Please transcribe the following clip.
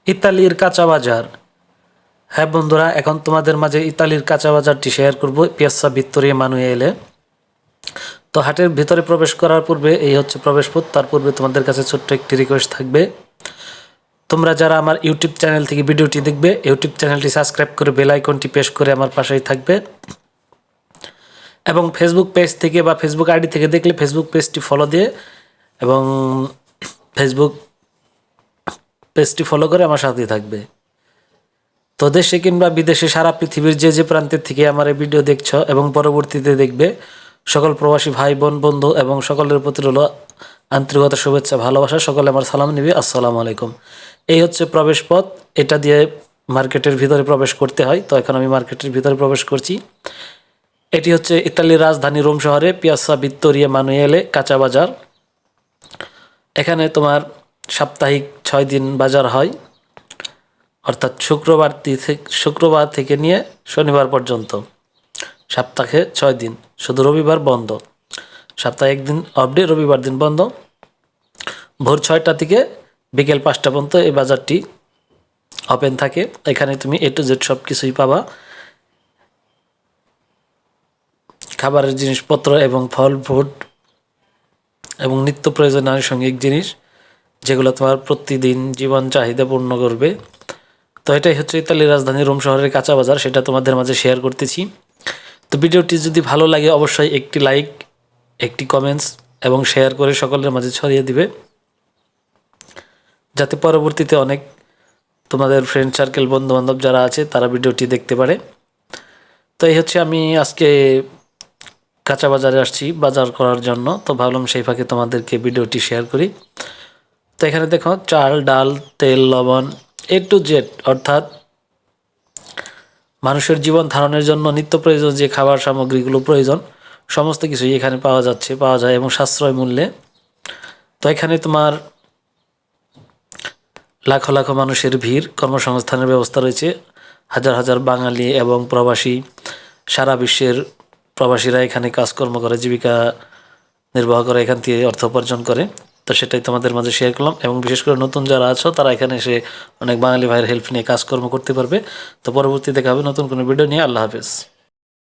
ইতালির কাঁচা বাজার। হ্যাঁ বন্ধুরা, এখন তোমাদের মাঝে ইতালির কাঁচা বাজারটি শেয়ার করব, পিয়াজ্জা ভিত্তোরিয়া মানুয়েলে। তো হাটের ভিতরে প্রবেশ করার পূর্বে এই হচ্ছে প্রবেশপথ। তার পূর্বে তোমাদের কাছে ছোট্ট একটি রিকোয়েস্ট থাকবে, তোমরা যারা আমার ইউটিউব চ্যানেল থেকে ভিডিওটি দেখবে, ইউটিউব চ্যানেলটি সাবস্ক্রাইব করে বেল আইকনটি প্রেস করে আমার পাশেই থাকবে, এবং ফেসবুক পেজ থেকে বা ফেসবুক আইডি থেকে দেখলে ফেসবুক পেজটি ফলো দিয়ে এবং ফেসবুক পেজটি ফলো করে আমার সাথেই থাকবে। তো দেশে কিংবা বিদেশে সারা পৃথিবীর যে যে প্রান্তের থেকে আমার এই ভিডিও দেখছো এবং পরবর্তীতে দেখবে, সকল প্রবাসী ভাই বোন বন্ধু এবং সকলের প্রতি রইল আন্তরিকতা শুভেচ্ছা ভালোবাসা। সকলে আমার সালাম নিবি, আসসালামু আলাইকুম। এই হচ্ছে প্রবেশ পথ, এটা দিয়ে মার্কেটের ভিতরে প্রবেশ করতে হয়। তো এখন আমি মার্কেটের ভিতরে প্রবেশ করছি। এটি হচ্ছে ইতালির রাজধানী রোম শহরে পিয়াজ্জা ভিত্তোরিয়া মানুয়েলে কাঁচা বাজার। এখানে তোমার সাপ্তাহিক 6 দিন বাজার হয়, অর্থাৎ শুক্রবার থেকে নিয়ে শনিবার পর্যন্ত, সপ্তাহে 6 দিন, শুধু রবিবার বন্ধ। সপ্তাহে একদিন অফ ডে, রবিবার দিন বন্ধ। ভোর 6টা থেকে বিকেল 5টা পর্যন্ত এই বাজারটি ওপেন থাকে। এখানে তুমি A to Z সব কিছুই পাবা, খাবারের জিনিসপত্র এবং ফল ফ্রুট এবং নিত্য প্রয়োজনীয় আনুষঙ্গিক জিনিস, যেগুলো তোমার প্রতিদিন জীবন চাহিদা পূর্ণ করবে। তো এটাই হচ্ছে ইতালির রাজধানী রোম শহরের কাঁচা বাজার, সেটা তোমাদের মাঝে শেয়ার করতেছি। তো ভিডিওটি যদি ভালো লাগে অবশ্যই একটি লাইক, একটি কমেন্টস এবং শেয়ার করে সকলের মাঝে ছড়িয়ে দিবে, যাতে পরবর্তীতে অনেক তোমাদের ফ্রেন্ড সার্কেল বন্ধুবান্ধব যারা আছে তারা ভিডিওটি দেখতে পারে। তো এই হচ্ছে, আমি আজকে কাঁচা বাজারে আসছি বাজার করার জন্য, তো ভাবলাম সেই ফাঁকে তোমাদেরকে ভিডিওটি শেয়ার করি। তো এখানে দেখো চাল ডাল তেল লবণ A to Z, অর্থাৎ মানুষের জীবন ধারণের জন্য নিত্য প্রয়োজন যে খাবার সামগ্রীগুলো প্রয়োজন সমস্ত কিছুই এখানে পাওয়া যায় এবং সাশ্রয় মূল্যে। তো এখানে তোমার লাখো লাখো মানুষের ভিড়, কর্মসংস্থানের ব্যবস্থা রয়েছে, হাজার হাজার বাঙালি এবং প্রবাসী, সারা বিশ্বের প্রবাসীরা এখানে কাজকর্ম করে জীবিকা নির্বাহ করে, এখান থেকে অর্থ উপার্জন করে। তো সেটাই তোমাদের মাঝে শেয়ার করলাম, এবং বিশেষ করে নতুন যারা আছো তারা এখানে এসে অনেক বাঙালি ভাইয়ের হেল্প নিয়ে কাজকর্ম করতে পারবে। তো পরবর্তী দেখা হবে নতুন কোনো ভিডিও নিয়ে। আল্লাহ হাফেজ।